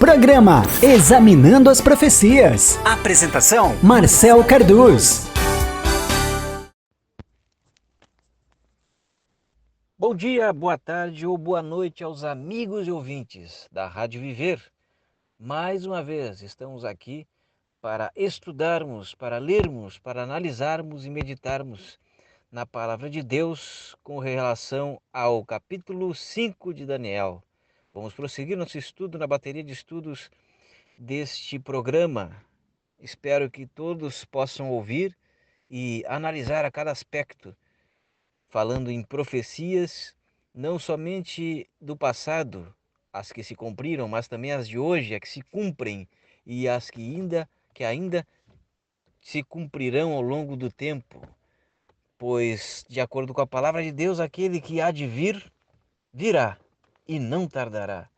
Programa Examinando as Profecias. Apresentação: Marcel Carduz. Bom dia, boa tarde ou boa noite aos amigos e ouvintes da Rádio Viver. Mais uma vez estamos aqui para estudarmos, para lermos, para analisarmos e meditarmos na Palavra de Deus com relação ao capítulo 5 de Daniel. Vamos prosseguir nosso estudo na bateria de estudos deste programa. Espero que todos possam ouvir e analisar a cada aspecto, falando em profecias, não somente do passado, as que se cumpriram, mas também as de hoje, as que se cumprem e as que ainda se cumprirão ao longo do tempo. Pois, de acordo com a palavra de Deus, aquele que há de vir, virá e não tardará.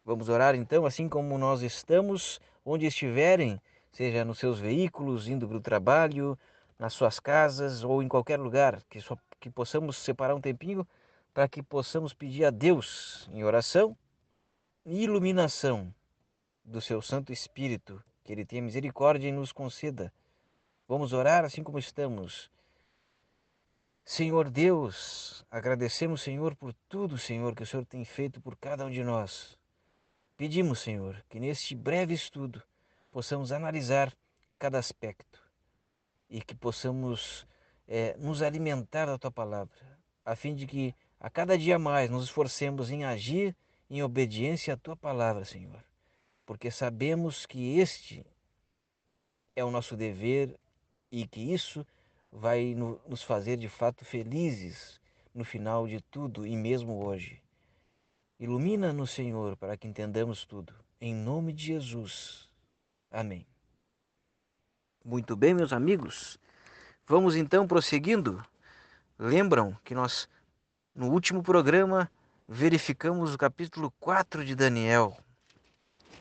Vamos orar então, assim como nós estamos, onde estiverem, seja nos seus veículos, indo para o trabalho, nas suas casas ou em qualquer lugar, que possamos separar um tempinho para que possamos pedir a Deus em oração e iluminação do seu Santo Espírito, que Ele tenha misericórdia e nos conceda. Vamos orar assim como estamos. Senhor Deus, agradecemos, Senhor, por tudo, Senhor, que o Senhor tem feito por cada um de nós. Pedimos, Senhor, que neste breve estudo possamos analisar cada aspecto e que possamos nos alimentar da Tua Palavra, a fim de que a cada dia mais nos esforcemos em agir em obediência à Tua Palavra, Senhor, porque sabemos que este é o nosso dever e que isso vai nos fazer de fato felizes no final de tudo e mesmo hoje. Ilumina-nos, Senhor, para que entendamos tudo. Em nome de Jesus. Amém. Muito bem, meus amigos. Vamos então prosseguindo. Lembram que nós, no último programa, verificamos o capítulo 4 de Daniel.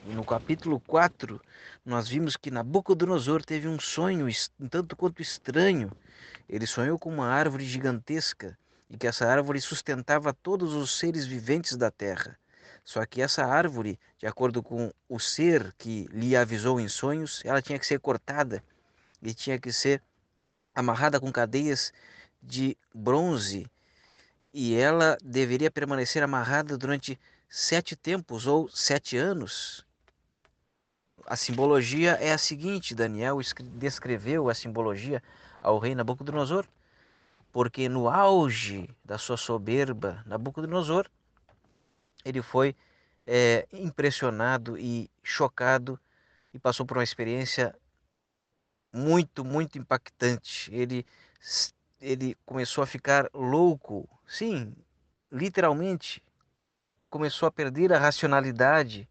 E no capítulo 4, nós vimos que Nabucodonosor teve um sonho um tanto quanto estranho. Ele sonhou com uma árvore gigantesca e que essa árvore sustentava todos os seres viventes da terra. Só que essa árvore, de acordo com o ser que lhe avisou em sonhos, ela tinha que ser cortada e tinha que ser amarrada com cadeias de bronze, e ela deveria permanecer amarrada durante 7 tempos ou 7 anos. A simbologia é a seguinte: Daniel descreveu a simbologia ao rei Nabucodonosor, porque no auge da sua soberba, Nabucodonosor, ele foi impressionado e chocado e passou por uma experiência muito, muito impactante. Ele começou a ficar louco, sim, literalmente, começou a perder a racionalidade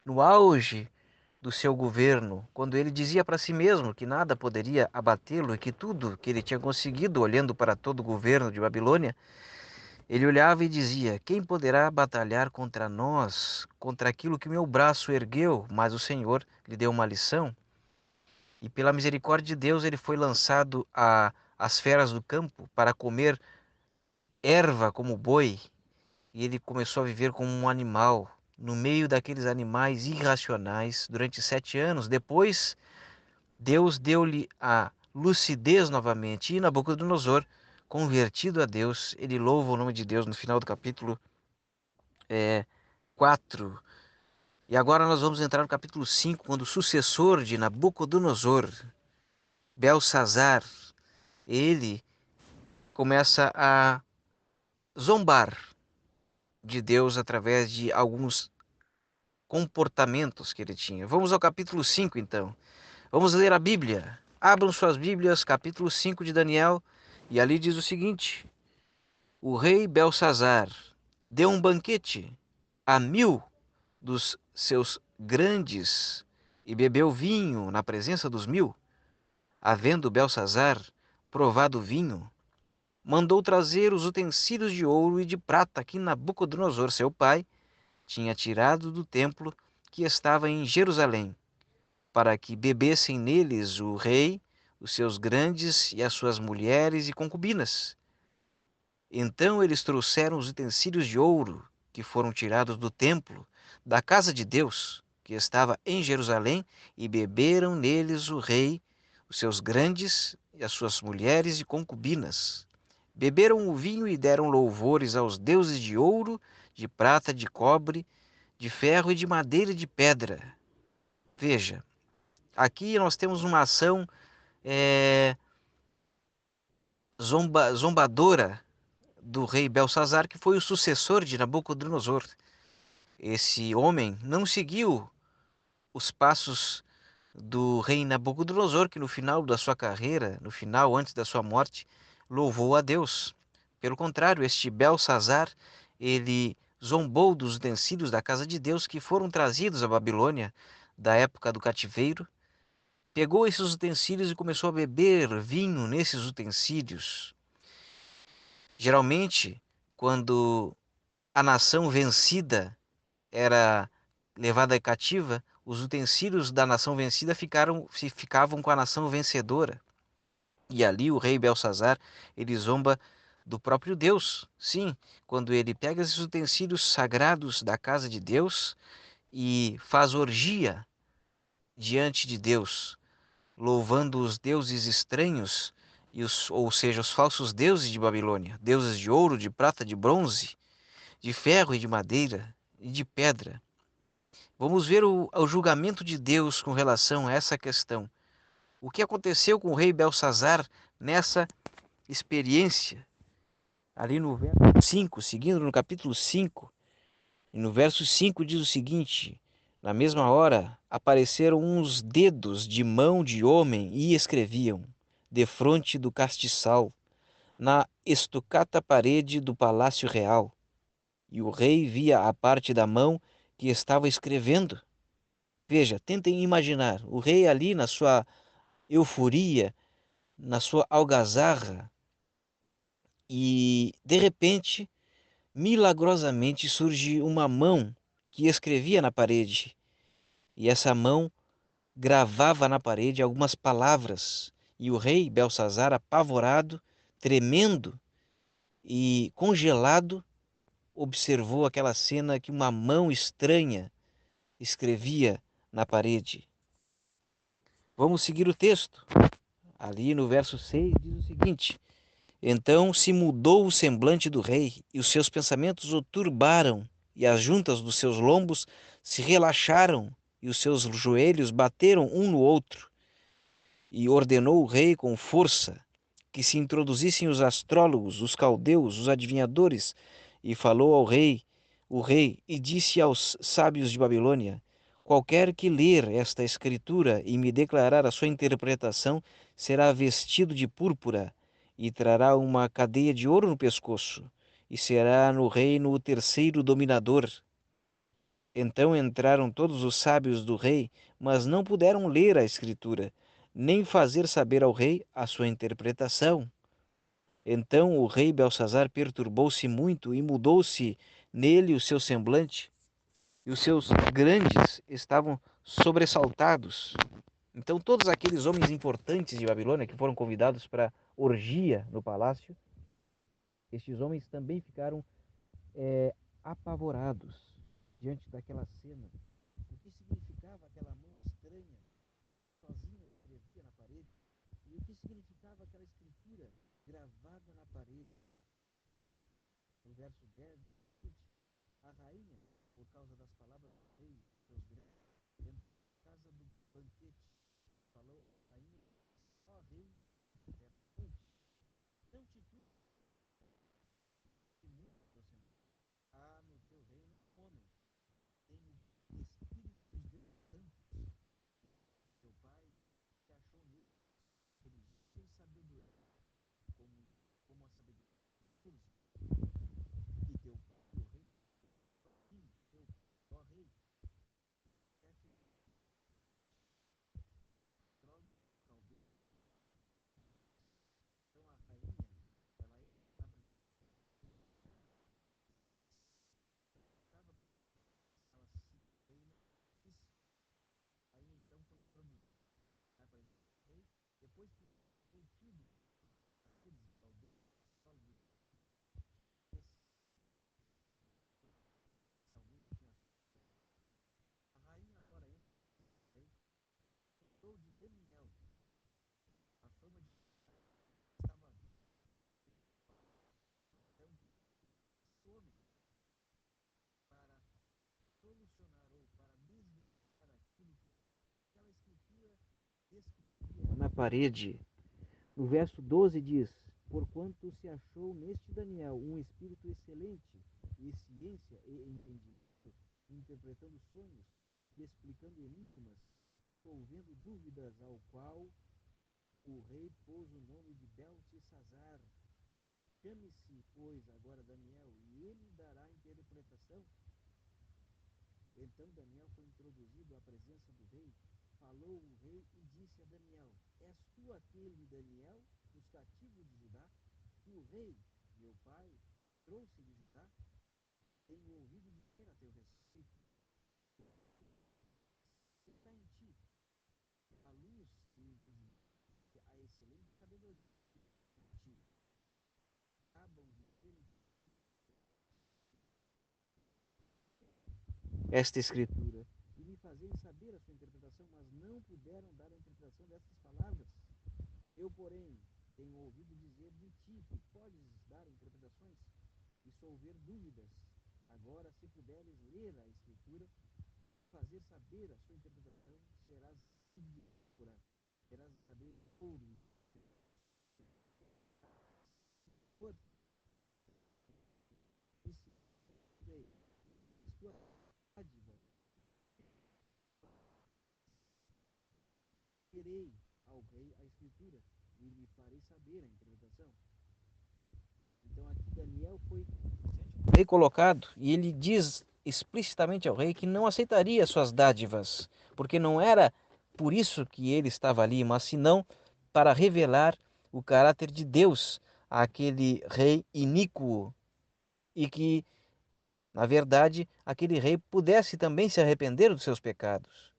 no auge do seu governo, quando ele dizia para si mesmo que nada poderia abatê-lo e que tudo que ele tinha conseguido, olhando para todo o governo de Babilônia, ele olhava e dizia: quem poderá batalhar contra nós, contra aquilo que meu braço ergueu? Mas o Senhor lhe deu uma lição. E pela misericórdia de Deus ele foi lançado às feras do campo para comer erva como boi. E ele começou a viver como um animal, no meio daqueles animais irracionais, durante 7 anos. Depois, Deus deu-lhe a lucidez novamente. E Nabucodonosor, convertido a Deus, ele louva o nome de Deus no final do capítulo 4. E agora nós vamos entrar no capítulo 5, quando o sucessor de Nabucodonosor, Belsazar, ele começa a zombar de Deus através de alguns comportamentos que ele tinha. Vamos ao capítulo 5 então. Vamos ler a Bíblia. Abram suas Bíblias, capítulo 5 de Daniel, e ali diz o seguinte: o rei Belsazar deu um banquete a 1000 dos seus grandes e bebeu vinho na presença dos 1000. Havendo Belsazar provado o vinho, mandou trazer os utensílios de ouro e de prata que Nabucodonosor, seu pai, tinha tirado do templo que estava em Jerusalém, para que bebessem neles o rei, os seus grandes e as suas mulheres e concubinas. Então eles trouxeram os utensílios de ouro que foram tirados do templo, da casa de Deus, que estava em Jerusalém, e beberam neles o rei, os seus grandes e as suas mulheres e concubinas. Beberam o vinho e deram louvores aos deuses de ouro, de prata, de cobre, de ferro e de madeira e de pedra. Veja, aqui nós temos uma ação eh, zombadora do rei Belsazar, que foi o sucessor de Nabucodonosor. Esse homem não seguiu os passos do rei Nabucodonosor, que no final da sua carreira, no final, antes da sua morte, louvou a Deus. Pelo contrário, este Belsazar, ele zombou dos utensílios da casa de Deus que foram trazidos à Babilônia da época do cativeiro, pegou esses utensílios e começou a beber vinho nesses utensílios. Geralmente, quando a nação vencida era levada cativa, os utensílios da nação vencida ficavam com a nação vencedora. E ali o rei Belsazar, ele zomba do próprio Deus. Sim, quando ele pega esses utensílios sagrados da casa de Deus e faz orgia diante de Deus, louvando os deuses estranhos, ou seja, os falsos deuses de Babilônia, deuses de ouro, de prata, de bronze, de ferro e de madeira e de pedra. Vamos ver o julgamento de Deus com relação a essa questão. O que aconteceu com o rei Belsazar nessa experiência? Ali no verso 5, seguindo no capítulo 5, e no verso 5 diz o seguinte: na mesma hora apareceram uns dedos de mão de homem e escreviam, defronte do castiçal, na estucata parede do palácio real. E o rei via a parte da mão que estava escrevendo. Veja, tentem imaginar o rei ali na sua euforia, na sua algazarra, e de repente, milagrosamente, surge uma mão que escrevia na parede, e essa mão gravava na parede algumas palavras, e o rei Belsazar, apavorado, tremendo e congelado, observou aquela cena que uma mão estranha escrevia na parede. Vamos seguir o texto. Ali no verso 6 diz o seguinte: então se mudou o semblante do rei, e os seus pensamentos o turbaram, e as juntas dos seus lombos se relaxaram, e os seus joelhos bateram um no outro. E ordenou o rei com força que se introduzissem os astrólogos, os caldeus, os adivinhadores, e falou ao rei, o rei, e disse aos sábios de Babilônia: qualquer que ler esta escritura e me declarar a sua interpretação será vestido de púrpura e trará uma cadeia de ouro no pescoço, e será no reino o terceiro dominador. Então entraram todos os sábios do rei, mas não puderam ler a escritura, nem fazer saber ao rei a sua interpretação. Então o rei Belsazar perturbou-se muito e mudou-se nele o seu semblante, e os seus grandes estavam sobressaltados. Então todos aqueles homens importantes de Babilônia que foram convidados para orgia no palácio, estes homens também ficaram apavorados diante daquela cena. O que significava aquela mão estranha, sozinha, escrevia na parede? E o que significava aquela escritura gravada na parede? No verso 10, a rainha, por causa das palavras do rei, seus grandes, dentro da casa do banquete, falou a rainha: ó rei, não te turbe muito você. Há no teu reino homem, tem o espírito de Deus santo. Teu pai se achou nele, ele sem sabedoria, como a sabedoria deles. E teu pai, o rei, sim, teu ó rei, chefe, trono, talvez, Na parede, no verso 12 diz: porquanto se achou neste Daniel um espírito excelente e ciência e entendimento, interpretando sonhos e explicando enigmas, resolvendo dúvidas, ao qual o rei pôs o nome de Beltesazar. Chame-se, pois, agora Daniel, e ele dará interpretação. Então Daniel foi introduzido à presença do rei. Falou o rei e disse a Daniel: és tu aquele Daniel dos cativos de Judá, que o rei, meu pai, trouxe de Judá? Tenho ouvido dizer a teu respeito. Está em ti a luz e a excelente sabedoria de ti. Acabam de ter esta escritura e me fazerem saber a sua interpretação, mas não puderam dar a interpretação destas palavras. Eu, porém, tenho ouvido dizer de ti que podes dar interpretações e solver dúvidas. Agora, se puderes ler a escritura, fazer saber a sua interpretação, serás segura, terás saber ouro. Quanto disse rei, tua dádiva, terei ao rei a escritura e lhe farei saber a interpretação. Então aqui Daniel foi rei colocado e ele diz explicitamente ao rei que não aceitaria suas dádivas, porque não era por isso que ele estava ali, mas senão para revelar o caráter de Deus àquele rei iníquo e que, na verdade, aquele rei pudesse também se arrepender dos seus pecados.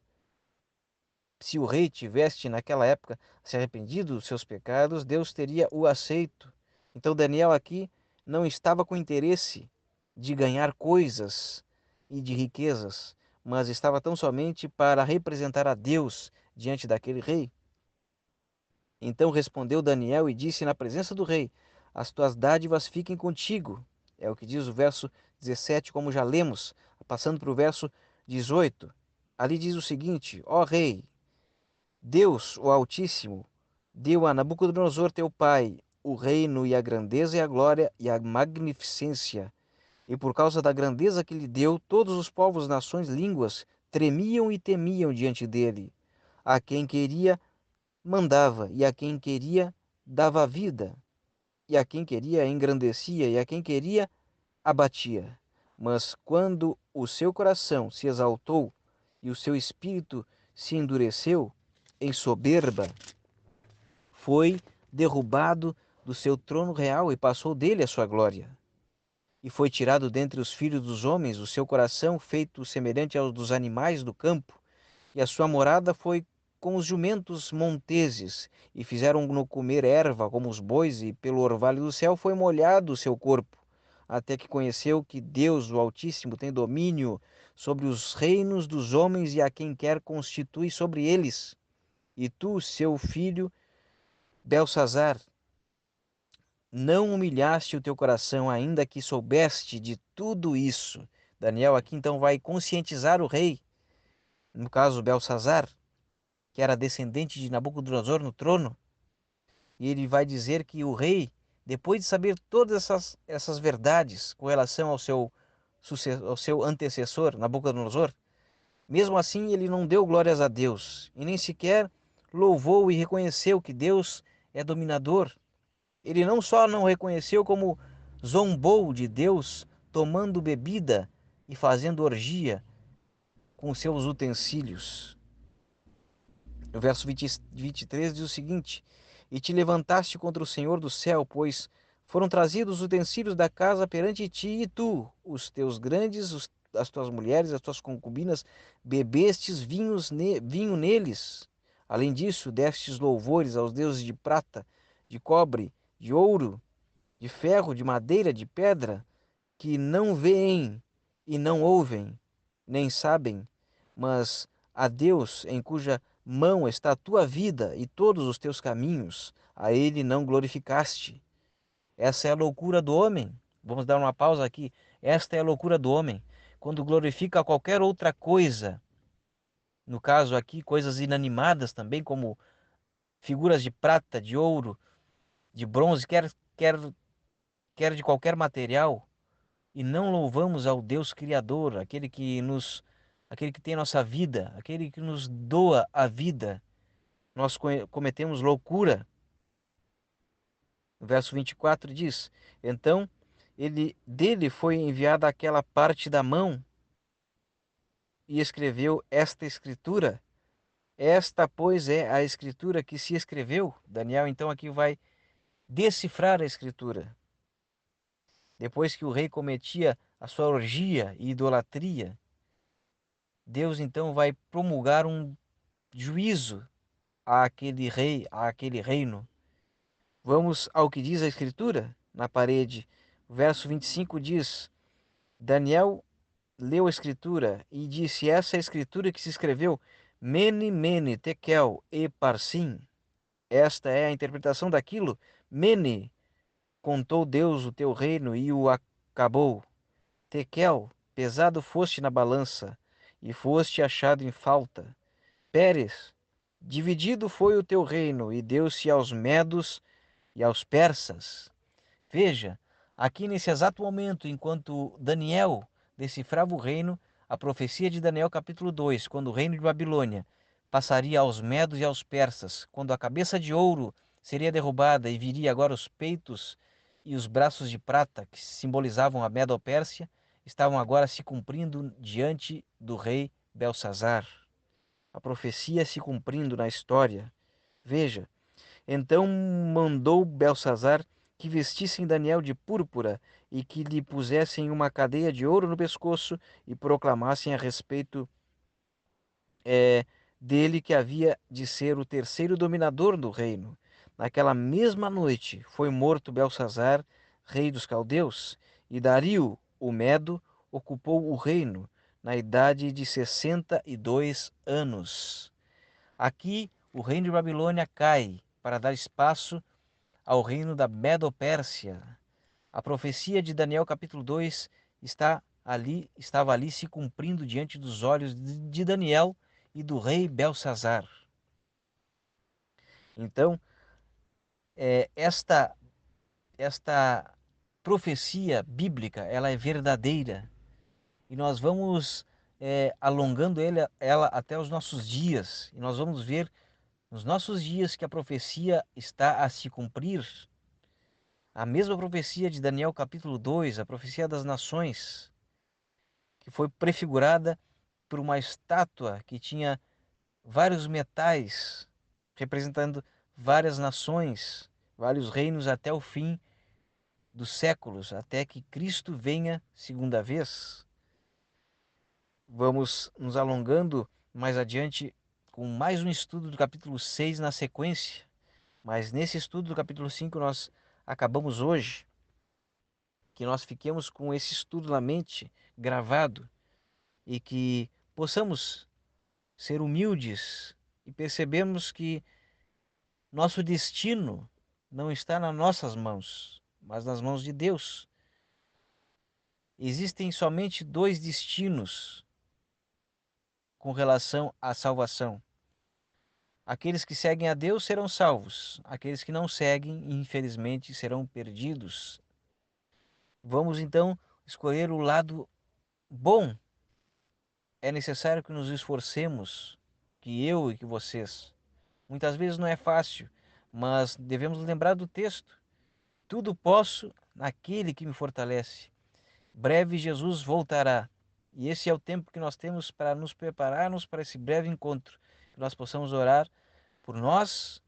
Se o rei tivesse naquela época se arrependido dos seus pecados, Deus teria o aceito. Então Daniel aqui não estava com interesse de ganhar coisas e de riquezas, mas estava tão somente para representar a Deus diante daquele rei. Então respondeu Daniel e disse na presença do rei: as tuas dádivas fiquem contigo. É o que diz o verso 17, como já lemos, passando para o verso 18. Ali diz o seguinte: ó rei, Deus, o Altíssimo, deu a Nabucodonosor teu pai o reino e a grandeza e a glória e a magnificência. E por causa da grandeza que lhe deu, todos os povos, nações, línguas tremiam e temiam diante dele. A quem queria, mandava, e a quem queria, dava vida, e a quem queria, engrandecia, e a quem queria, abatia. Mas quando o seu coração se exaltou e o seu espírito se endureceu em soberba, foi derrubado do seu trono real e passou dele a sua glória. E foi tirado dentre os filhos dos homens o seu coração, feito semelhante ao dos animais do campo, e a sua morada foi com os jumentos monteses, e fizeram-no comer erva como os bois, e pelo orvalho do céu foi molhado o seu corpo, até que conheceu que Deus, o Altíssimo, tem domínio sobre os reinos dos homens e a quem quer constitui sobre eles. E tu, seu filho, Belsazar, não humilhaste o teu coração, ainda que soubeste de tudo isso. Daniel aqui então vai conscientizar o rei, no caso Belsazar, que era descendente de Nabucodonosor no trono, e ele vai dizer que o rei, depois de saber todas essas verdades com relação ao seu antecessor, Nabucodonosor, mesmo assim ele não deu glórias a Deus, e nem sequer louvou e reconheceu que Deus é dominador. Ele não só não reconheceu, como zombou de Deus, tomando bebida e fazendo orgia com seus utensílios. O verso 23 diz o seguinte: e te levantaste contra o Senhor do céu, pois foram trazidos os utensílios da casa perante ti, e tu, os teus grandes, as tuas mulheres, as tuas concubinas, bebestes vinho neles. Além disso, destes louvores aos deuses de prata, de cobre, de ouro, de ferro, de madeira, de pedra, que não veem e não ouvem, nem sabem, mas a Deus em cuja mão está a tua vida e todos os teus caminhos, a ele não glorificaste. Essa é a loucura do homem. Vamos dar uma pausa aqui. Esta é a loucura do homem. Quando glorifica qualquer outra coisa, no caso aqui, coisas inanimadas também, como figuras de prata, de ouro, de bronze, quer de qualquer material, e não louvamos ao Deus Criador, aquele que tem nossa vida, aquele que nos doa a vida, nós cometemos loucura. O verso 24 diz: Então dele foi enviada aquela parte da mão e escreveu esta escritura. Esta, pois, é a escritura que se escreveu. Daniel, então, aqui vai decifrar a escritura. Depois que o rei cometia a sua orgia e idolatria, Deus então vai promulgar um juízo àquele rei, àquele reino. Vamos ao que diz a escritura na parede. O verso 25 diz: Daniel leu a escritura e disse: essa é a escritura que se escreveu Mene, Mene, Tekel e Parsim. Esta é a interpretação daquilo. Mene, contou Deus o teu reino e o acabou. Tekel, pesado foste na balança e foste achado em falta. Pérez, dividido foi o teu reino e deu-se aos medos e aos persas. Veja, aqui nesse exato momento, enquanto Daniel decifrava o reino, a profecia de Daniel capítulo 2, quando o reino de Babilônia passaria aos medos e aos persas, quando a cabeça de ouro seria derrubada e viria agora os peitos e os braços de prata, que simbolizavam a Medo-Pérsia, estavam agora se cumprindo diante do rei Belsazar. A profecia se cumprindo na história. Veja, então mandou Belsazar que vestissem Daniel de púrpura e que lhe pusessem uma cadeia de ouro no pescoço e proclamassem a respeito dele que havia de ser o terceiro dominador do reino. Naquela mesma noite foi morto Belsazar, rei dos caldeus, e Dario, o Medo, ocupou o reino na idade de 62 anos. Aqui o reino de Babilônia cai para dar espaço ao reino da Medo-Pérsia. A profecia de Daniel capítulo 2 estava ali se cumprindo diante dos olhos de Daniel e do rei Belsazar. Então, esta profecia bíblica, ela é verdadeira e nós vamos alongando ela até os nossos dias e nós vamos ver nos nossos dias que a profecia está a se cumprir. A mesma profecia de Daniel capítulo 2, a profecia das nações, que foi prefigurada por uma estátua que tinha vários metais, representando várias nações, vários reinos até o fim dos séculos, até que Cristo venha segunda vez. Vamos nos alongando mais adiante com mais um estudo do capítulo 6 na sequência, mas nesse estudo do capítulo 5 nós acabamos hoje. Que nós fiquemos com esse estudo na mente gravado e que possamos ser humildes e percebemos que nosso destino não está nas nossas mãos, mas nas mãos de Deus. Existem somente dois destinos com relação à salvação. Aqueles que seguem a Deus serão salvos, aqueles que não seguem, infelizmente, serão perdidos. Vamos então escolher o lado bom. É necessário que nos esforcemos, que eu e que vocês. Muitas vezes não é fácil, mas devemos lembrar do texto. Tudo posso naquele que me fortalece. Breve Jesus voltará. E esse é o tempo que nós temos para nos prepararmos para esse breve encontro. Que nós possamos orar por nós,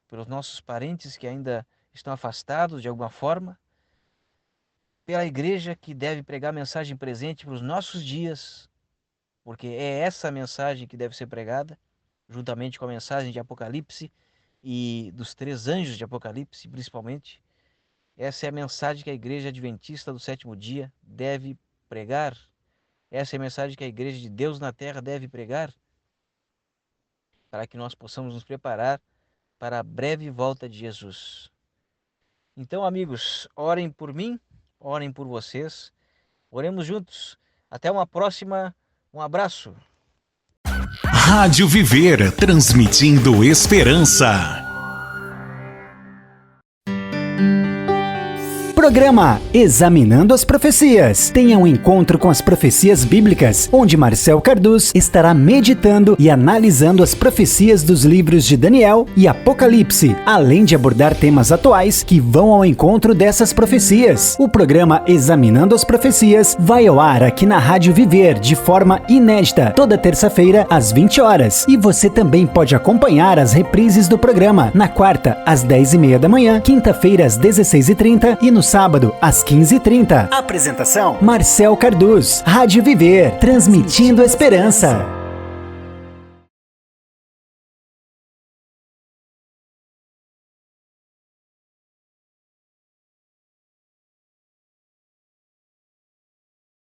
pelos nossos parentes que ainda estão afastados de alguma forma, pela igreja que deve pregar mensagem presente para os nossos dias, porque é essa mensagem que deve ser pregada, juntamente com a mensagem de Apocalipse e dos três anjos de Apocalipse, principalmente. Essa é a mensagem que a Igreja Adventista do Sétimo Dia deve pregar. Essa é a mensagem que a Igreja de Deus na Terra deve pregar. para que nós possamos nos preparar para a breve volta de Jesus. Então, amigos, orem por mim, orem por vocês, oremos juntos. Até uma próxima, um abraço. Rádio Viver, transmitindo esperança. Programa Examinando as Profecias. Tenha um encontro com as profecias bíblicas, onde Marcel Carduz estará meditando e analisando as profecias dos livros de Daniel e Apocalipse, além de abordar temas atuais que vão ao encontro dessas profecias. O programa Examinando as Profecias vai ao ar aqui na Rádio Viver de forma inédita, toda terça-feira às 20 horas. E você também pode acompanhar as reprises do programa na quarta às 10h30 da manhã, quinta-feira às 16h30 e no sábado, às 15h30. Apresentação: Marcel Carduz. Rádio Viver, transmitindo esperança.